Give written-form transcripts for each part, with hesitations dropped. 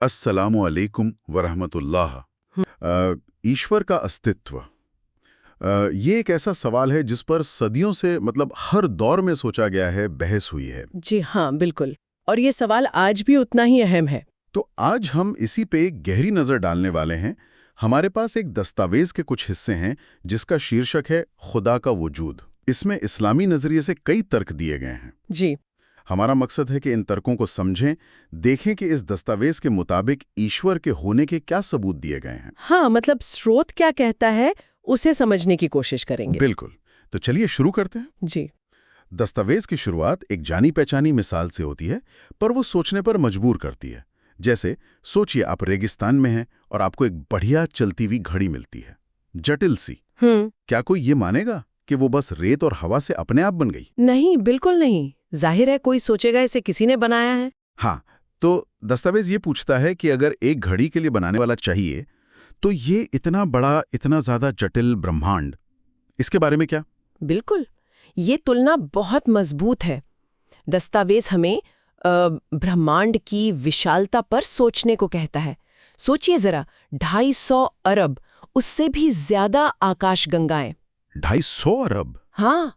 अस्सलामु अलैकुम वरहमतुल्लाह। ईश्वर का अस्तित्व, ये एक ऐसा सवाल है जिस पर सदियों से हर दौर में सोचा गया है, बहस हुई है। जी हाँ, बिल्कुल। और ये सवाल आज भी उतना ही अहम है। तो आज हम इसी पे एक गहरी नज़र डालने वाले हैं। हमारे पास एक दस्तावेज के कुछ हिस्से हैं जिसका शीर्षक है खुदा का वजूद। इसमें इस्लामी नज़रिए से कई तर्क दिए गए हैं। जी। हमारा मकसद है कि इन तर्कों को समझें, देखें कि इस दस्तावेज के मुताबिक ईश्वर के होने के क्या सबूत दिए गए हैं। हाँ, मतलब स्रोत क्या कहता है उसे समझने की कोशिश करेंगे। बिल्कुल। तो चलिए शुरू करते हैं। जी। दस्तावेज की शुरुआत एक जानी पहचानी मिसाल से होती है, पर वो सोचने पर मजबूर करती है। जैसे सोचिए आप रेगिस्तान में हैं और आपको एक बढ़िया चलती हुई घड़ी मिलती है, जटिल सी। क्या कोई ये मानेगा कि वो बस रेत और हवा से अपने आप बन गई? नहीं, बिल्कुल नहीं। जाहिर है कोई सोचेगा इसे किसी ने बनाया है। हाँ, तो दस्तावेज ये पूछता है कि अगर एक घड़ी के लिए बनाने वाला चाहिए, तो ये इतना बड़ा, इतना ज्यादा जटिल ब्रह्मांड, इसके बारे में क्या? बिल्कुल, ये तुलना बहुत मजबूत है। दस्तावेज हमें ब्रह्मांड की विशालता पर सोचने को कहता है। सोचिए जरा, 250 अरब, उससे भी ज्यादा आकाशगंगाएं। 250 अरब? हाँ,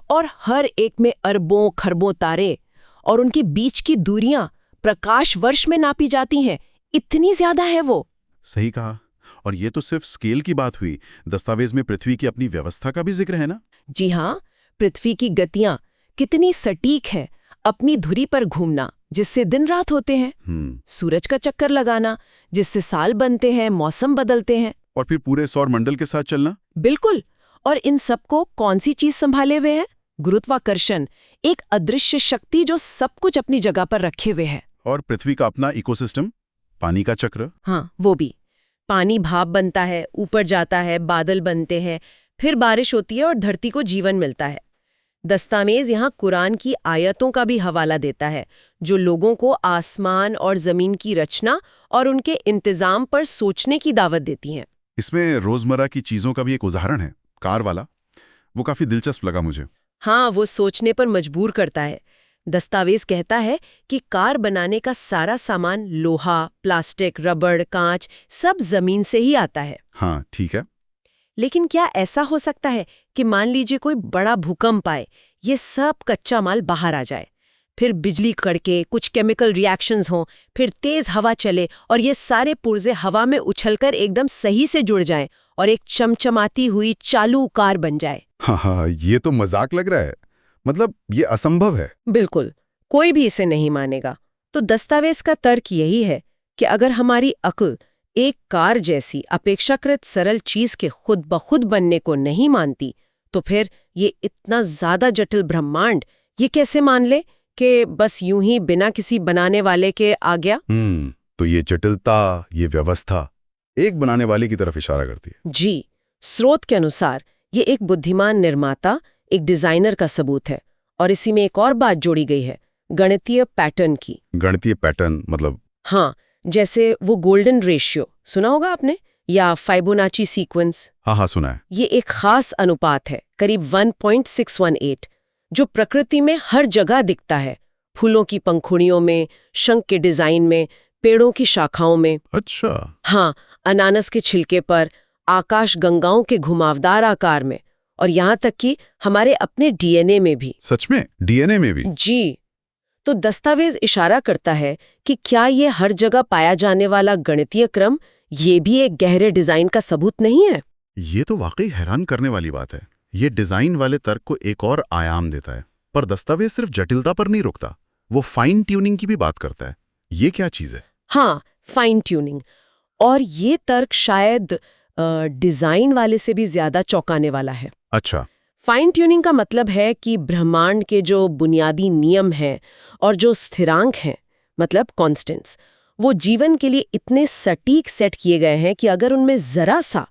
और हर एक में अरबों खरबों तारे, और उनके बीच की दूरियां प्रकाश वर्ष में नापी जाती हैं। इतनी ज्यादा है वो। सही कहा। और ये तो सिर्फ स्केल की बात हुई। दस्तावेज में पृथ्वी की अपनी व्यवस्था का भी जिक्र है ना? जी हाँ, पृथ्वी की गतियां कितनी सटीक है। अपनी धुरी पर घूमना, जिससे दिन रात होते हैं। सूरज का चक्कर लगाना, जिससे साल बनते हैं, मौसम बदलते हैं। और फिर पूरे सौर मंडल के साथ चलना। बिल्कुल। और इन सबको कौन सी चीज संभाले हुए है? गुरुत्वाकर्षण, एक अदृश्य शक्ति जो सब कुछ अपनी जगह पर रखे हुए है। और पृथ्वी का अपना इकोसिस्टम, पानी का चक्र। हाँ, वो भी। पानी भाप बनता है, ऊपर जाता है, बादल बनते हैं, फिर बारिश होती है और धरती को जीवन मिलता है। दस्तावेज यहाँ कुरान की आयतों का भी हवाला देता है, जो लोगों को आसमान और जमीन की रचना और उनके इंतजाम पर सोचने की दावत देती हैं। इसमें रोजमर्रा की चीजों का भी एक उदाहरण है, कार वाला। वो काफी दिलचस्प लगा मुझे। हाँ, वो सोचने पर मजबूर करता है। दस्तावेज कहता है कि कार बनाने का सारा सामान, लोहा, प्लास्टिक, रबड़, कांच, सब जमीन से ही आता है। हाँ, ठीक है। लेकिन क्या ऐसा हो सकता है कि मान लीजिए कोई बड़ा भूकंप आए, ये सब कच्चा माल बाहर आ जाए, फिर बिजली कड़के, कुछ केमिकल रिएक्शंस हों, फिर तेज हवा चले और ये सारे पुर्जे हवा में उछलकर एकदम सही से जुड़ जाएं और एक चमचमाती हुई चालू कार बन जाए? हाँ, ये तो मजाक लग रहा है। ये असंभव है। बिल्कुल, कोई भी इसे नहीं मानेगा। तो दस्तावेज का तर्क यही है कि अगर हमारी अक्ल एक कार जैसी अपेक्षाकृत सरल चीज के खुद ब खुद बनने को नहीं मानती, तो फिर ये इतना ज्यादा जटिल ब्रह्मांड ये कैसे मान ले कि बस यूं ही बिना किसी बनाने वाले के आ गया? तो ये जटिलता, ये व्यवस्था एक बनाने वाले की तरफ इशारा करती है। जी, स्रोत के अनुसार ये एक बुद्धिमान निर्माता, एक डिजाइनर का सबूत है। और इसी में एक और बात जोड़ी गई है, गणितीय पैटर्न की। गणितीय पैटर्न मतलब? हाँ, जैसे वो गोल्डन रेशियो सुना होगा आपने, या फाइबोनाची सीक्वेंस। हाँ, सुना है। ये एक खास अनुपात है, करीब 1.618, जो प्रकृति में हर जगह दिखता है। फूलों की पंखुड़ियों में, शंख के डिजाइन में, पेड़ों की शाखाओं में। अच्छा। हाँ, अनानस के छिलके पर, आकाश गंगाओं के घुमावदार आकार में, और यहाँ तक कि हमारे अपने डीएनए में भी। सच में? डीएनए में भी? जी। तो दस्तावेज इशारा करता है कि क्या ये हर जगह पाया जाने वाला गणितीय क्रम ये भी एक गहरे डिजाइन का सबूत नहीं है? ये तो वाकई हैरान करने वाली बात है। ये डिजाइन वाले तर्क को एक और आयाम देता है। पर दस्तावेज सिर्फ जटिलता पर नहीं रुकता, वो फाइन ट्यूनिंग की भी बात करता है। ये क्या चीज है? हाँ, फाइन ट्यूनिंग। और ये तर्क शायद डिजाइन वाले से भी ज्यादा चौंकाने वाला है। अच्छा। फाइन ट्यूनिंग का मतलब है कि ब्रह्मांड के जो बुनियादी नियम हैं और जो स्थिरांक हैं, मतलब कॉन्स्टेंट्स, वो जीवन के लिए इतने सटीक सेट किए गए हैं कि अगर उनमें जरा सा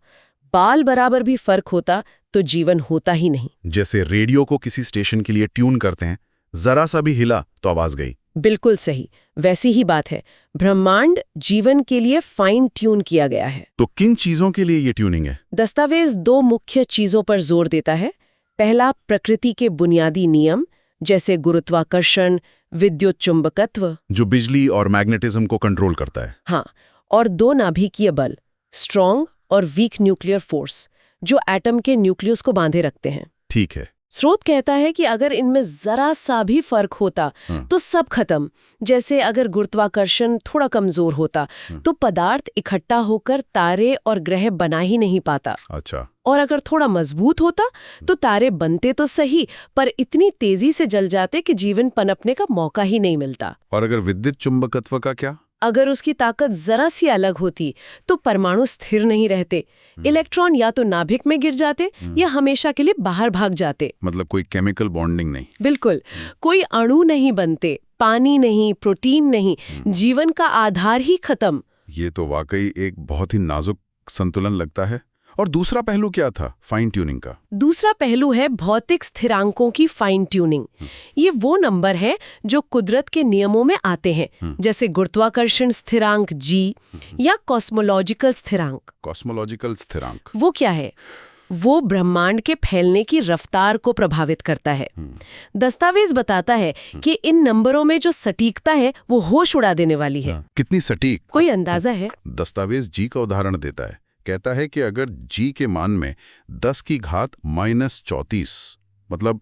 बाल बराबर भी फर्क होता तो जीवन होता ही नहीं। जैसे रेडियो को किसी स्टेशन के लिए ट्यून करते हैं, जरा सा भी हिला तो आवाज गई। बिल्कुल सही, वैसी ही बात है। ब्रह्मांड जीवन के लिए फाइन ट्यून किया गया है। तो किन चीजों के लिए ये ट्यूनिंग है? दस्तावेज 2 मुख्य चीजों पर जोर देता है। पहला, प्रकृति के बुनियादी नियम, जैसे गुरुत्वाकर्षण, विद्युत चुंबकत्व, जो बिजली और मैग्नेटिज्म को कंट्रोल करता है। हाँ, और दो नाभिकीय बल, स्ट्रॉन्ग और वीक न्यूक्लियर फोर्स, जो एटम के न्यूक्लियस को बांधे रखते हैं। ठीक है। स्रोत कहता है कि अगर इनमें जरा सा भी फर्क होता तो सब खत्म। जैसे अगर गुरुत्वाकर्षण थोड़ा कमजोर होता तो पदार्थ इकट्ठा होकर तारे और ग्रह बना ही नहीं पाता। अच्छा। और अगर थोड़ा मजबूत होता तो तारे बनते तो सही, पर इतनी तेजी से जल जाते कि जीवन पनपने का मौका ही नहीं मिलता। और अगर विद्युत चुंबकत्व का क्या? अगर उसकी ताकत जरा सी अलग होती तो परमाणु स्थिर नहीं रहते। इलेक्ट्रॉन या तो नाभिक में गिर जाते या हमेशा के लिए बाहर भाग जाते। मतलब कोई केमिकल बॉन्डिंग नहीं। बिल्कुल, कोई अणु नहीं बनते, पानी नहीं, प्रोटीन नहीं, जीवन का आधार ही खत्म। ये तो वाकई एक बहुत ही नाजुक संतुलन लगता है। और दूसरा पहलू क्या था फाइन ट्यूनिंग का? दूसरा पहलू है भौतिक स्थिरांकों की फाइन ट्यूनिंग। ये वो नंबर है जो कुदरत के नियमों में आते हैं, जैसे गुरुत्वाकर्षण स्थिरांक G या कॉस्मोलॉजिकल स्थिरांक। कॉस्मोलॉजिकल स्थिरांक वो क्या है? वो ब्रह्मांड के फैलने की रफ्तार को प्रभावित करता है। दस्तावेज बताता है कि इन नंबरों में जो सटीकता है वो होश उड़ा देने वाली है। कितनी सटीक? कोई अंदाजा है? दस्तावेज G का उदाहरण देता है। कहता है कि अगर G के मान में 10 की घात -34, मतलब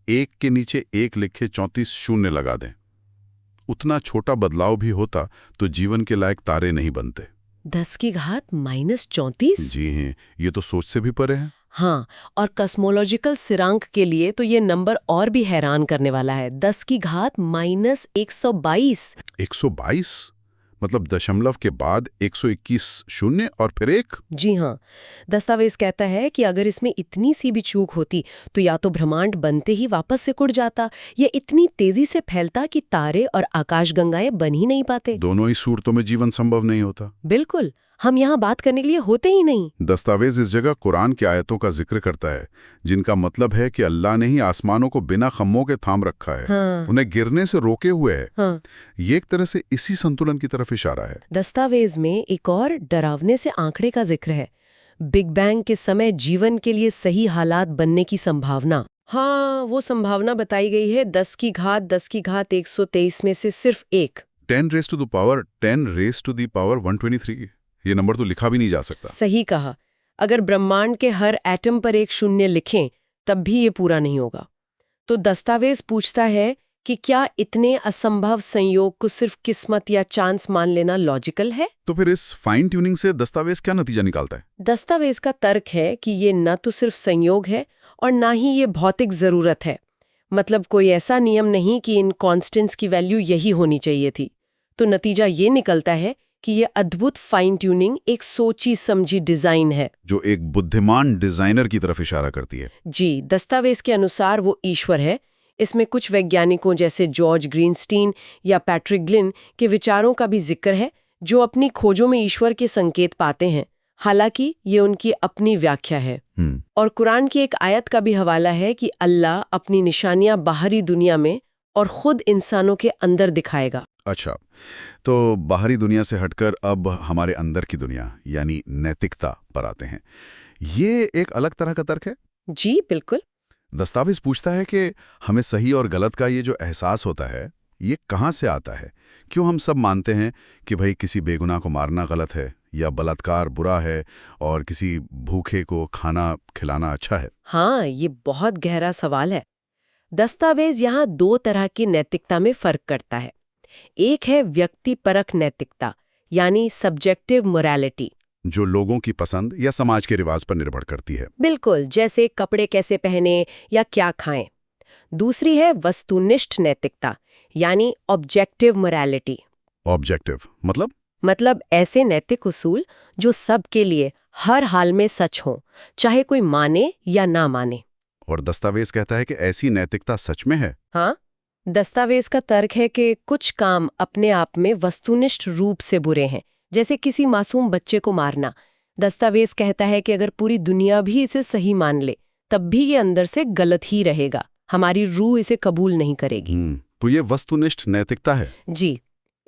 1 के नीचे 1 लिखे 34 शून्य लगा दें, उतना छोटा बदलाव भी होता तो जीवन के लायक तारे नहीं बनते। 10 की घात -34? जी हैं, ये तो सोच से भी परे है। हाँ, और कॉस्मोलॉजिकल स्थिरांक के लिए तो ये नंबर और भी हैरान करने वाला है। 10 की घात -122। 122? मतलब दशमलव के बाद 121 शून्य और फिर 1? जी हाँ, दस्तावेज कहता है कि अगर इसमें इतनी सी भी चूक होती तो या तो ब्रह्मांड बनते ही वापस से कुड़ जाता या इतनी तेजी से फैलता कि तारे और आकाशगंगाएं बन ही नहीं पाते। दोनों ही सूरतों में जीवन संभव नहीं होता। बिल्कुल, हम यहाँ बात करने के लिए होते ही नहीं। दस्तावेज इस जगह कुरान की आयतों का जिक्र करता है, जिनका मतलब है कि अल्लाह ने ही आसमानों को बिना खम्भों के थाम रखा है। हाँ। उन्हें गिरने से रोके हुए है। हाँ। ये एक तरह से इसी संतुलन की तरफ इशारा है। दस्तावेज में एक और डरावने से आंकड़े का जिक्र है, बिग बैंग के समय जीवन के लिए सही हालात बनने की संभावना। हाँ, वो संभावना बताई गई है 10 की घात 123 में से सिर्फ 1। 10 रेज़ टू द पावर 123। ये नंबर तो लिखा भी नहीं जा सकता। सही कहा। अगर ब्रह्मांड के हर एटम पर एक शून्य लिखें तब भी ये पूरा नहीं होगा। तो दस्तावेज पूछता है कि क्या इतने असंभव संयोग को सिर्फ किस्मत या चांस मान लेना लॉजिकल है? तो फिर इस फाइन ट्यूनिंग से दस्तावेज क्या नतीजा निकालता है? दस्तावेज का तर्क है कि ये न तो सिर्फ संयोग है और ना ही ये भौतिक जरूरत है। मतलब कोई ऐसा नियम नहीं कि इन कॉन्स्टेंट्स की वैल्यू यही होनी चाहिए थी। तो नतीजा ये निकलता है कि ये अद्भुत फाइन ट्यूनिंग एक सोची समझी डिजाइन है, जो एक बुद्धिमान डिजाइनर की तरफ इशारा करती है। जी, दस्तावेज के अनुसार वो ईश्वर है। इसमें कुछ वैज्ञानिकों जैसे जॉर्ज ग्रीनस्टीन या पैट्रिक ग्लिन के विचारों का भी जिक्र है, जो अपनी खोजों में ईश्वर के संकेत पाते हैं। हालांकि ये उनकी अपनी व्याख्या है। और कुरान की एक आयत का भी हवाला है कि अल्लाह अपनी निशानियां बाहरी दुनिया में और खुद इंसानों के अंदर दिखाएगा। अच्छा, तो बाहरी दुनिया से हटकर अब हमारे अंदर की दुनिया यानी नैतिकता पर आते हैं। ये एक अलग तरह का तर्क है। जी बिल्कुल। दस्तावेज पूछता है कि हमें सही और गलत का ये जो एहसास होता है, ये कहाँ से आता है? क्यों हम सब मानते हैं कि भाई किसी बेगुनाह को मारना गलत है या बलात्कार बुरा है और किसी भूखे को खाना खिलाना अच्छा है? हाँ, ये बहुत गहरा सवाल है। दस्तावेज यहाँ दो तरह की नैतिकता में फर्क करता है। एक है व्यक्तिपरक नैतिकता यानी सब्जेक्टिव मोरालिटी, जो लोगों की पसंद या समाज के रिवाज पर निर्भर करती है। बिल्कुल, जैसे कपड़े कैसे पहने या क्या खाएं। दूसरी है वस्तुनिष्ठ नैतिकता यानी ऑब्जेक्टिव मोरालिटी। ऑब्जेक्टिव मतलब ऐसे नैतिक उसूल जो सबके लिए हर हाल में सच हों, चाहे कोई माने या ना माने। और दस्तावेज कहता है कि ऐसी नैतिकता सच में है। हाँ, दस्तावेज का तर्क है कि कुछ काम अपने आप में वस्तुनिष्ठ रूप से बुरे हैं, जैसे किसी मासूम बच्चे को मारना। दस्तावेज कहता है कि अगर पूरी दुनिया भी इसे सही मान ले तब भी ये अंदर से गलत ही रहेगा, हमारी रूह इसे कबूल नहीं करेगी। तो ये वस्तुनिष्ठ नैतिकता है। जी,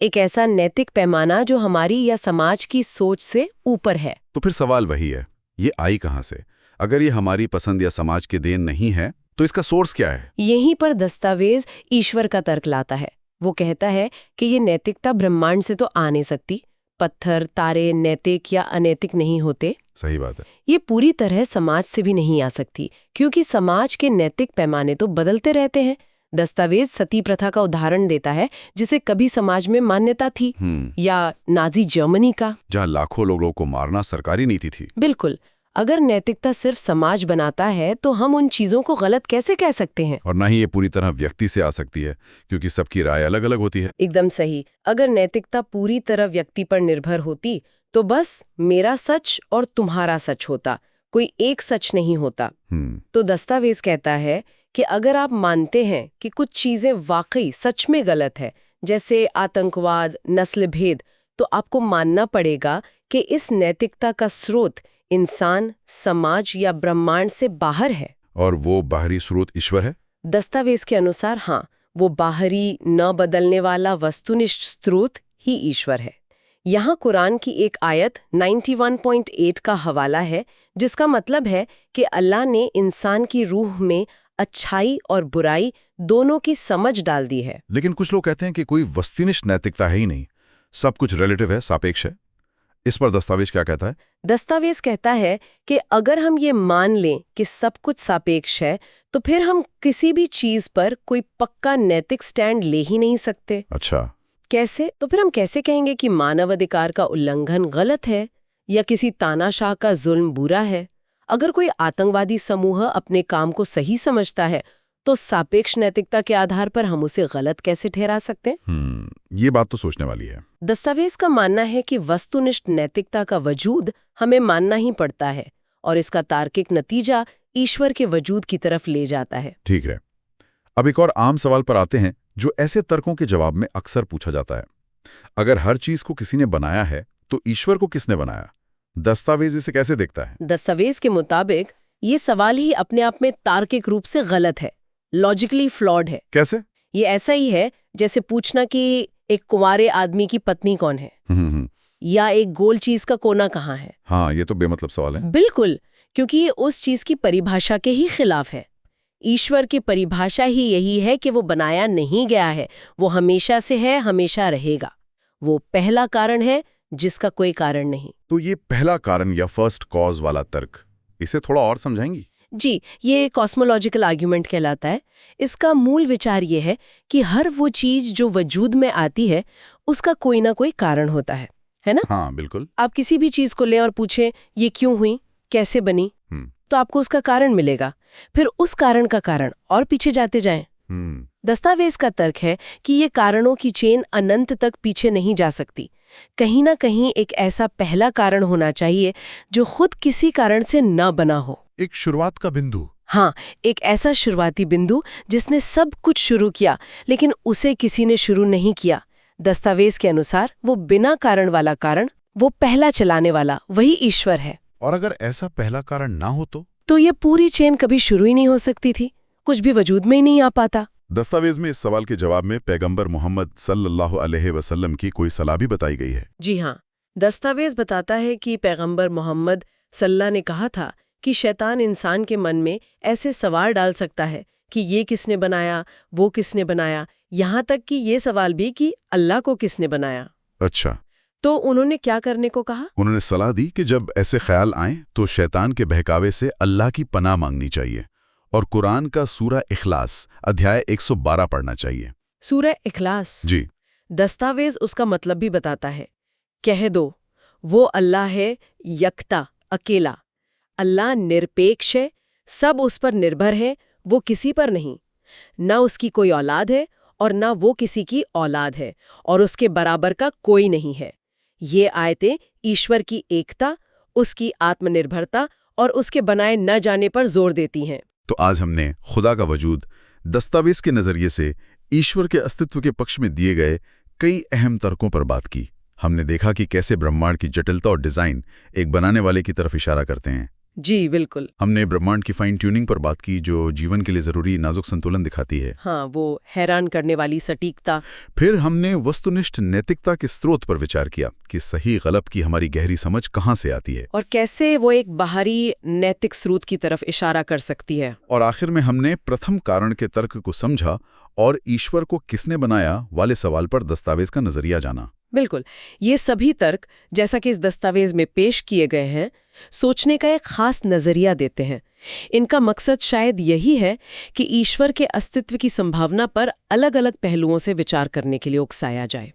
एक ऐसा नैतिक पैमाना जो हमारी या समाज की सोच से ऊपर है। तो फिर सवाल वही है, ये आई कहाँ से? अगर ये हमारी पसंद या समाज के देन नहीं है तो इसका सोर्स क्या है? यहीं पर दस्तावेज ईश्वर का तर्क लाता है। वो कहता है कि ये नैतिकता ब्रह्मांड से तो आ नहीं सकती, पत्थर तारे नैतिक या अनैतिक नहीं होते। सही बात है। ये पूरी तरह समाज से भी नहीं आ सकती, क्योंकि समाज के नैतिक पैमाने तो बदलते रहते हैं। दस्तावेज सती प्रथा का उदाहरण देता है, जिसे कभी समाज में मान्यता थी, या नाजी जर्मनी का, जहाँ लाखों लोगों को मारना सरकारी नीति थी। बिल्कुल। अगर नैतिकता सिर्फ समाज बनाता है तो हम उन चीजों को गलत कैसे कह सकते हैं? और ना ही ये पूरी तरह व्यक्ति से आ सकती है, क्योंकि सबकी राय अलग अलग होती है। एकदम सही। अगर नैतिकता पूरी तरह व्यक्ति पर निर्भर होती तो बस मेरा सच और तुम्हारा सच होता, कोई एक सच नहीं होता। तो दस्तावेज कहता है कि अगर आप मानते हैं कि कुछ चीजें वाकई सच में गलत है, जैसे आतंकवाद, नस्ल भेद, तो आपको मानना पड़ेगा कि इस नैतिकता का स्रोत इंसान, समाज या ब्रह्मांड से बाहर है। और वो बाहरी स्रोत ईश्वर है? दस्तावेज के अनुसार हाँ, वो बाहरी न बदलने वाला वस्तुनिष्ठ स्रोत ही ईश्वर है। यहाँ कुरान की एक आयत 91.8 का हवाला है, जिसका मतलब है कि अल्लाह ने इंसान की रूह में अच्छाई और बुराई दोनों की समझ डाल दी है। लेकिन कुछ लोग कहते हैं कि कोई वस्तुनिष्ठ नैतिकता है ही नहीं, सब कुछ रिलेटिव है, सापेक्ष है। इस पर दस्तावेज क्या कहता है? दस्तावेज कहता है कि अगर हम ये मान लें कि सब कुछ सापेक्ष है, तो फिर हम किसी भी चीज पर कोई पक्का नैतिक स्टैंड ले ही नहीं सकते। अच्छा, कैसे? तो फिर हम कैसे कहेंगे कि मानवाधिकार का उल्लंघन गलत है या किसी तानाशाह का जुल्म बुरा है? अगर कोई आतंकवादी समूह अपने काम को सही समझता है, तो सापेक्ष नैतिकता के आधार पर हम उसे गलत कैसे ठहरा सकते हैं? ये बात तो सोचने वाली है। दस्तावेज का मानना है कि वस्तुनिष्ठ नैतिकता का वजूद हमें मानना ही पड़ता है, और इसका तार्किक नतीजा ईश्वर के वजूद की तरफ ले जाता है। ठीक है। अब एक और आम सवाल पर आते हैं, जो ऐसे तर्कों के जवाब में अक्सर पूछा जाता है। अगर हर चीज को किसी ने बनाया है, तो ईश्वर को किसने बनाया? दस्तावेज इसे कैसे देखता है? दस्तावेज के मुताबिक ये सवाल ही अपने आप में तार्किक रूप से गलत है, लॉजिकली फ्लॉड है। कैसे? ये ऐसा ही है जैसे पूछना कि एक कुंवारे आदमी की पत्नी कौन है, या एक गोल चीज का कोना कहाँ है। हाँ, ये तो बेमतलब सवाल है। बिल्कुल, क्योंकि ये उस चीज की परिभाषा के ही खिलाफ है। ईश्वर की परिभाषा ही यही है कि वो बनाया नहीं गया है, वो हमेशा से है, हमेशा रहेगा। वो पहला कारण है जिसका कोई कारण नहीं। तो ये पहला कारण या फर्स्ट कॉज वाला तर्क, इसे थोड़ा और समझाएंगी? जी, ये कॉस्मोलॉजिकल आर्ग्यूमेंट कहलाता है। इसका मूल विचार ये है कि हर वो चीज जो वजूद में आती है, उसका कोई ना कोई कारण होता है ना? हाँ, बिल्कुल। आप किसी भी चीज को लें और पूछें ये क्यों हुई, कैसे बनी, तो आपको उसका कारण मिलेगा। फिर उस कारण का कारण और पीछे जाते जाएं। दस्तावेज का तर्क है कि ये कारणों की चेन अनंत तक पीछे नहीं जा सकती। कहीं ना कहीं एक ऐसा पहला कारण होना चाहिए जो खुद किसी कारण से न बना हो। एक शुरुआत का बिंदु। हाँ, एक ऐसा शुरुआती बिंदु जिसने सब कुछ शुरू किया, लेकिन उसे किसी ने शुरू नहीं किया। दस्तावेज के अनुसार वो बिना कारण वाला कारण, वो पहला चलाने वाला, वही ईश्वर है। और अगर ऐसा पहला कारण ना हो तो ये पूरी चेन कभी शुरू ही नहीं हो सकती थी, कुछ भी वजूद में ही नहीं आ पाता। दस्तावेज में इस सवाल के जवाब में पैगंबर मोहम्मद सल्लल्लाहु अलैहि वसल्लम की कोई सलाह भी बताई गई है। जी हाँ, दस्तावेज बताता है कि पैगंबर मोहम्मद सल्लल्लाहु ने कहा था कि शैतान इंसान के मन में ऐसे सवाल डाल सकता है कि ये किसने बनाया, वो किसने बनाया, यहाँ तक कि ये सवाल भी कि अल्लाह को किसने बनाया। अच्छा, तो उन्होंने क्या करने को कहा? उन्होंने सलाह दी कि जब ऐसे ख्याल आएं तो शैतान के बहकावे से अल्लाह की पनाह मांगनी चाहिए और कुरान का सूरा इखलास अध्याय 112 पढ़ना चाहिए। सूरा इखलास? जी। दस्तावेज उसका मतलब भी बताता है। कह दो, वो अल्लाह है यकता, अकेला। अल्लाह निरपेक्ष है, सब उस पर निर्भर है, वो किसी पर नहीं। ना उसकी कोई औलाद है और ना वो किसी की औलाद है, और उसके बराबर का कोई नहीं है। ये आयतें ईश्वर की एकता, उसकी आत्मनिर्भरता और उसके बनाए न जाने पर जोर देती हैं। तो आज हमने खुदा का वजूद दस्तावेज के नजरिए से ईश्वर के अस्तित्व के पक्ष में दिए गए कई अहम तर्कों पर बात की। हमने देखा कि कैसे ब्रह्मांड की जटिलता और डिजाइन एक बनाने वाले की तरफ इशारा करते हैं। जी बिल्कुल। हमने ब्रह्मांड की फाइन ट्यूनिंग पर बात की जो जीवन के लिए जरूरी नाजुक संतुलन दिखाती है। हाँ, वो हैरान करने वाली सटीकता। फिर हमने वस्तुनिष्ठ नैतिकता के स्रोत पर विचार किया कि सही गलत की हमारी गहरी समझ कहाँ से आती है और कैसे वो एक बाहरी नैतिक स्रोत की तरफ इशारा कर सकती है। और आखिर में हमने प्रथम कारण के तर्क को समझा और ईश्वर को किसने बनाया वाले सवाल पर दस्तावेज का नजरिया जाना। बिल्कुल, ये सभी तर्क, जैसा कि इस दस्तावेज में पेश किए गए हैं, सोचने का एक खास नजरिया देते हैं। इनका मकसद शायद यही है कि ईश्वर के अस्तित्व की संभावना पर अलग-अलग पहलुओं से विचार करने के लिए उकसाया जाए।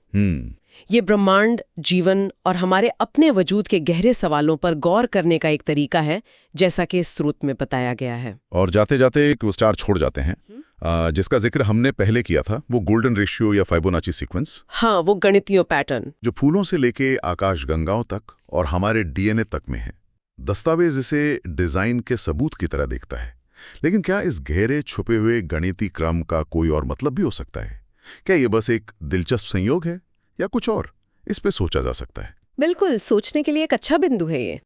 ये ब्रह्मांड, जीवन और हमारे अपने वजूद के गहरे सवालों पर गौर करने का एक तरीका है, जैसा कि इस स्रोत में बताया गया है। और जाते जाते एक विचार छोड़ जाते हैं जिसका जिक्र हमने पहले किया था, वो गोल्डन रेशियो या फाइबोनाची सीक्वेंस। हाँ, वो गणितीय पैटर्न जो फूलों से लेके आकाशगंगाओं तक और हमारे डीएनए तक में है। दस्तावेज इसे डिजाइन के सबूत की तरह देखता है, लेकिन क्या इस गहरे छुपे हुए गणितीय क्रम का कोई और मतलब भी हो सकता है? क्या ये बस एक दिलचस्प संयोग है या कुछ और? इस पे सोचा जा सकता है। बिल्कुल, सोचने के लिए एक अच्छा बिंदु है ये।